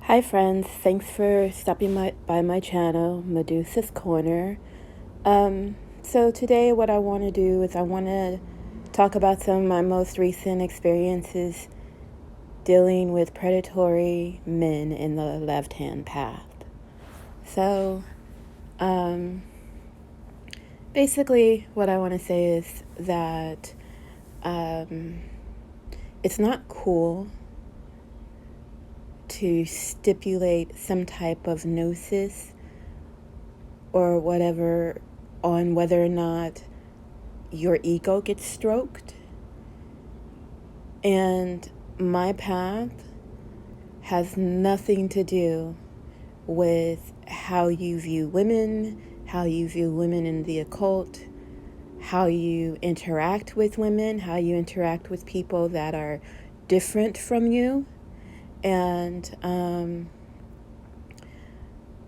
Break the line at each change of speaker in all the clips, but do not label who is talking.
Hi friends, thanks for stopping by my channel, Medusa's Corner. So today what I want to do is I want to talk about some of my most recent experiences dealing with predatory men in the left-hand path. So, um, basically what I want to say is that um, it's not cool to stipulate some type of gnosis or whatever on whether or not your ego gets stroked. And my path has nothing to do with how you view women, how you view women in the occult, how you interact with women, how you interact with people that are different from you. And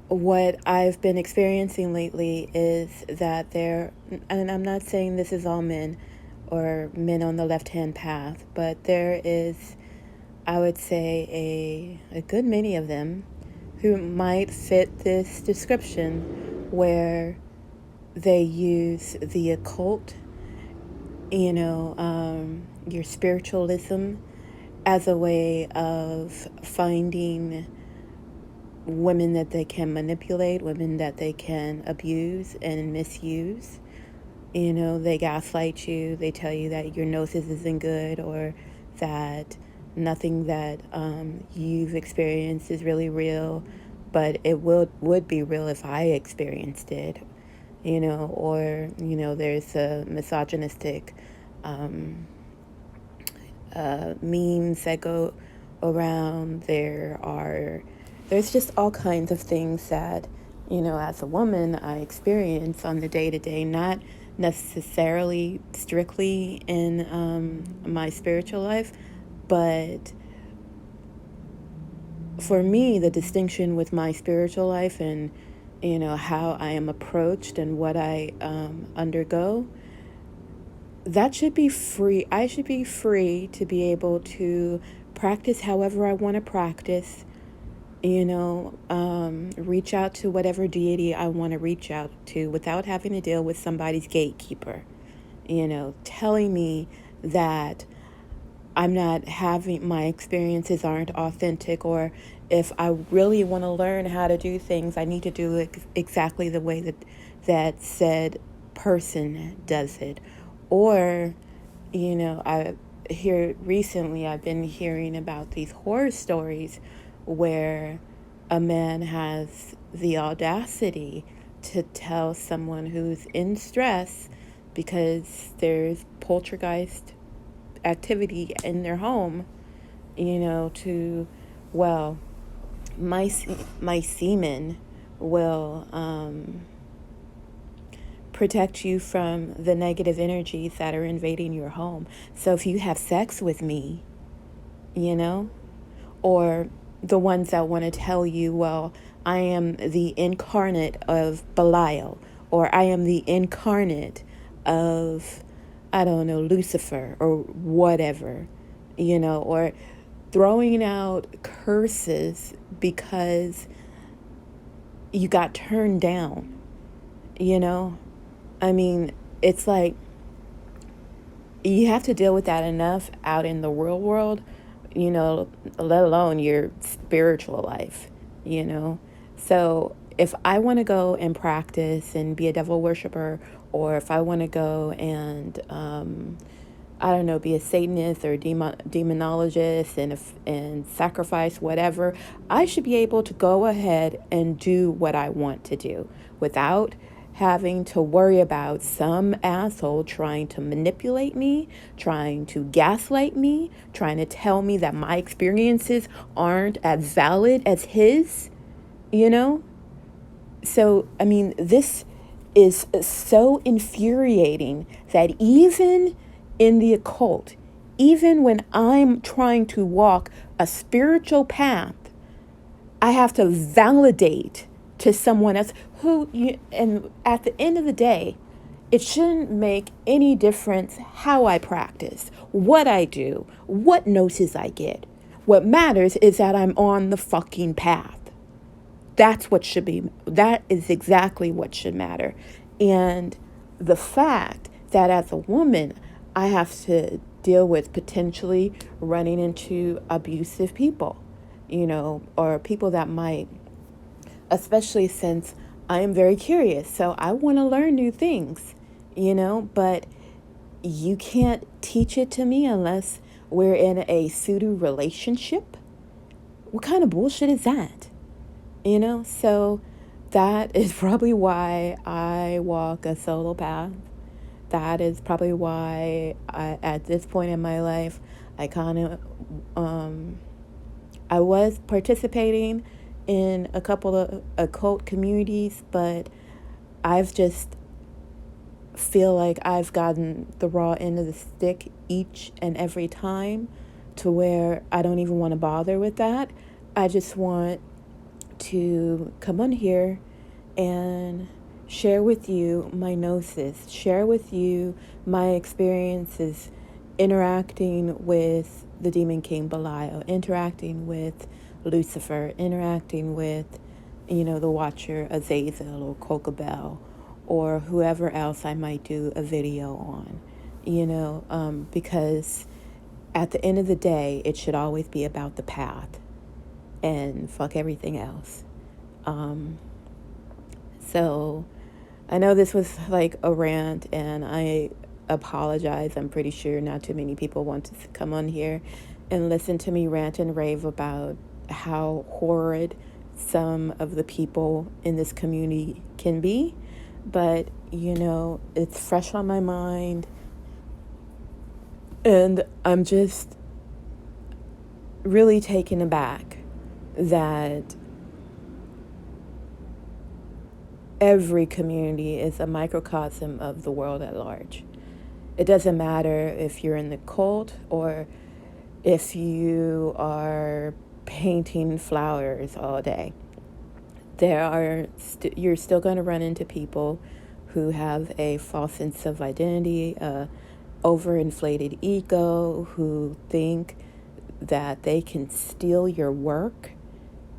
what I've been experiencing lately is that and I'm not saying this is all men or men on the left-hand path, but there is, I would say, a good many of them who might fit this description where they use the occult, your spiritualism as a way of finding women that they can manipulate, women that they can abuse and misuse. They gaslight you. They tell you that your gnosis isn't good, or that nothing that you've experienced is really real, but it would be real if I experienced it. Or there's a misogynistic memes that go around. There's just all kinds of things that, as a woman, I experience on the day to day, not necessarily strictly in my spiritual life, but for me, the distinction with my spiritual life and, how I am approached and what I undergo, that should be free. I should be free to be able to practice however I want to practice, reach out to whatever deity I want to reach out to without having to deal with somebody's gatekeeper, telling me that I'm not having, my experiences aren't authentic, or if I really want to learn how to do things, I need to do it exactly the way that said person does it. Or, I hear recently I've been hearing about these horror stories where a man has the audacity to tell someone who's in stress because there's poltergeist activity in their home, well, my semen will protect you from the negative energies that are invading your home. So if you have sex with me, or the ones that want to tell you, well, I am the incarnate of Belial, or I am the incarnate of, I don't know, Lucifer, or whatever, or throwing out curses because you got turned down, I mean, it's like you have to deal with that enough out in the real world, let alone your spiritual life, So if I want to go and practice and be a devil worshiper, or if I want to go and, I don't know, be a Satanist or demonologist and sacrifice whatever, I should be able to go ahead and do what I want to do without having to worry about some asshole trying to manipulate me, trying to gaslight me, trying to tell me that my experiences aren't as valid as his, you know? So, I mean, this is so infuriating that even in the occult, even when I'm trying to walk a spiritual path, I have to validate to someone else and at the end of the day, it shouldn't make any difference how I practice, what I do, what gnosis I get. What matters is that I'm on the fucking path. That is exactly what should matter. And the fact that as a woman, I have to deal with potentially running into abusive people, or people that might, especially since I am very curious. So I want to learn new things, but you can't teach it to me unless we're in a pseudo relationship. What kind of bullshit is that? So that is probably why I walk a solo path. That is probably why at this point in my life, I was participating in a couple of occult communities, but I've just feel like I've gotten the raw end of the stick each and every time, to where I don't even want to bother with that. I just want to come on here and share with you my gnosis, share with you my experiences interacting with the Demon King Belial, interacting with Lucifer, interacting with, the Watcher Azazel or Kokabel, or whoever else I might do a video on, because at the end of the day, it should always be about the path and fuck everything else. So I know this was like a rant, and I apologize. I'm pretty sure not too many people want to come on here and listen to me rant and rave about how horrid some of the people in this community can be. But, it's fresh on my mind. And I'm just really taken aback that every community is a microcosm of the world at large. It doesn't matter if you're in the cult or if you are painting flowers all day. You're still going to run into people who have a false sense of identity, overinflated ego, who think that they can steal your work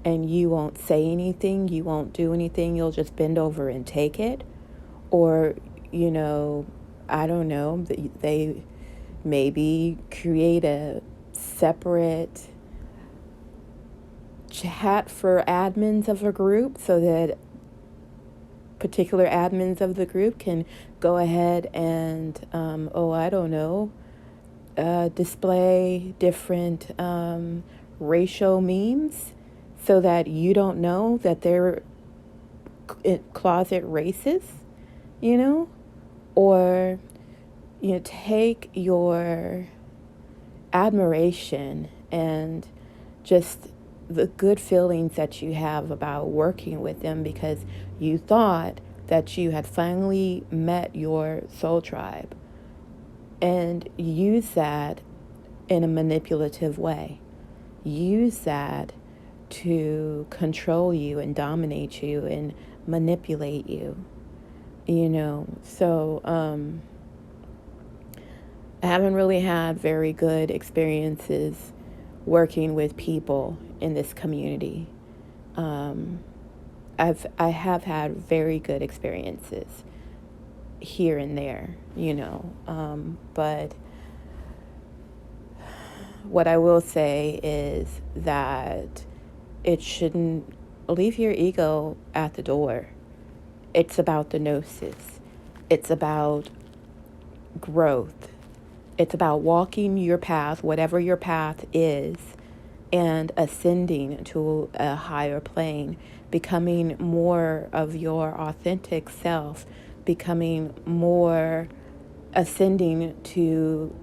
and you won't say anything, you won't do anything, you'll just bend over and take it. Or, I don't know, they maybe create a separate chat for admins of a group so that particular admins of the group can go ahead and, display different racial memes so that you don't know that they're closet racist, or, take your admiration and just the good feelings that you have about working with them because you thought that you had finally met your soul tribe, and use that in a manipulative way. Use that to control you and dominate you and manipulate you, So I haven't really had very good experiences working with people in this community. I have had very good experiences here and there, but what I will say is that it shouldn't leave your ego at the door. It's about the gnosis. It's about growth. It's about walking your path, whatever your path is, and ascending to a higher plane, becoming more of your authentic self, becoming more, ascending to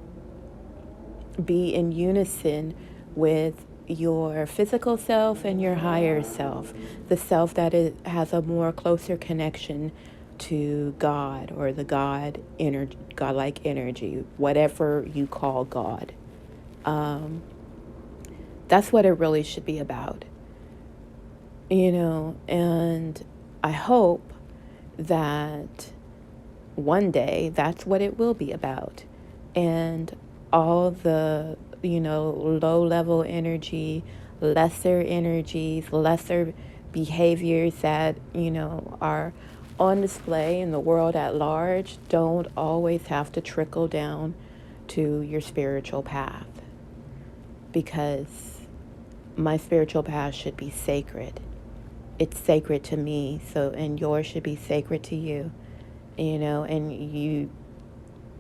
be in unison with your physical self and your higher self, the self that has a more closer connection to God, or the godlike energy, whatever you call God. That's what it really should be about, and I hope that one day that's what it will be about. And all the low level energy, lesser energies, lesser behaviors that, are on display in the world at large don't always have to trickle down to your spiritual path, because my spiritual path should be sacred. It's sacred to me, so, and yours should be sacred to you, and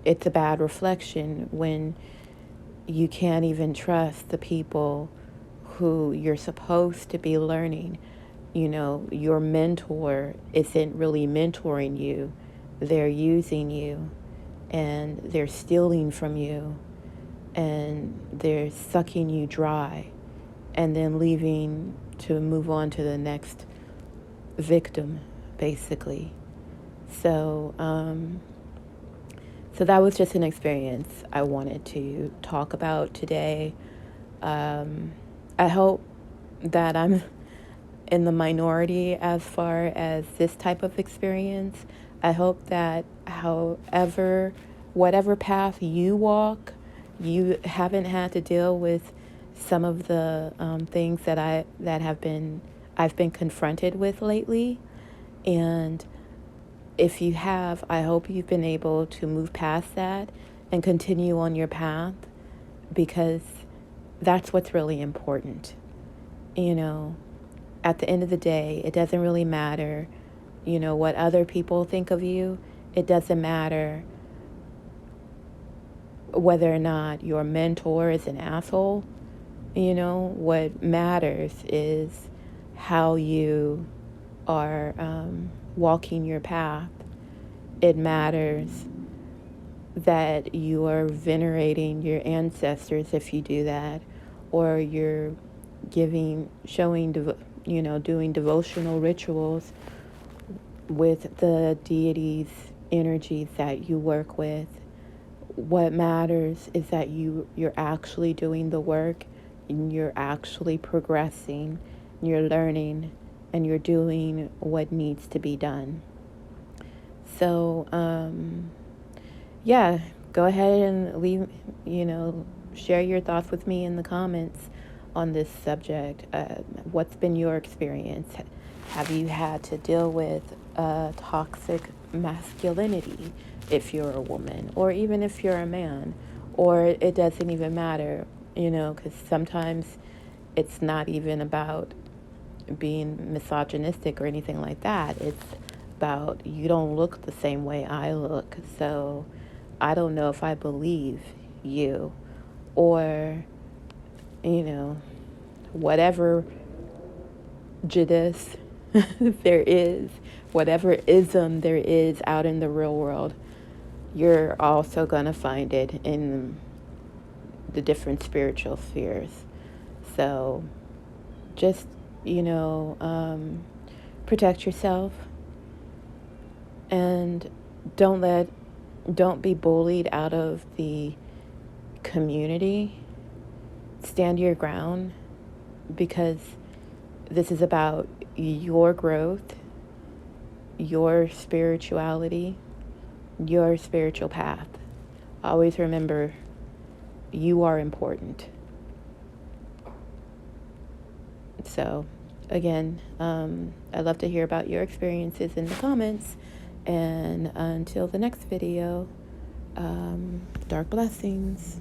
it's a bad reflection when you can't even trust the people who you're supposed to be learning. Your mentor isn't really mentoring you. They're using you, and they're stealing from you, and they're sucking you dry, and then leaving to move on to the next victim, basically. So, so that was just an experience I wanted to talk about today. I hope that I'm in the minority as far as this type of experience. I hope that whatever path you walk, you haven't had to deal with some of the things that I've been confronted with lately. And if you have, I hope you've been able to move past that and continue on your path, because that's what's really important. At the end of the day, it doesn't really matter, what other people think of you. It doesn't matter whether or not your mentor is an asshole. What matters is how you are walking your path. It matters that you are venerating your ancestors if you do that, or you're doing devotional rituals with the deities, energies that you work with. What matters is that you're actually doing the work, and you're actually progressing, and you're learning, and you're doing what needs to be done. So, yeah, go ahead and share your thoughts with me in the comments on this subject. What's been your experience? Have you had to deal with toxic masculinity if you're a woman, or even if you're a man? Or it doesn't even matter, because sometimes it's not even about being misogynistic or anything like that. It's about, you don't look the same way I look, so I don't know if I believe you, or whatever jadis there is, whatever ism there is out in the real world, you're also gonna find it in the different spiritual spheres. So just protect yourself, and don't be bullied out of the community. Stand your ground, because this is about your growth, your spirituality, your spiritual path. Always remember, you are important. So, again, I'd love to hear about your experiences in the comments. And until the next video, dark blessings.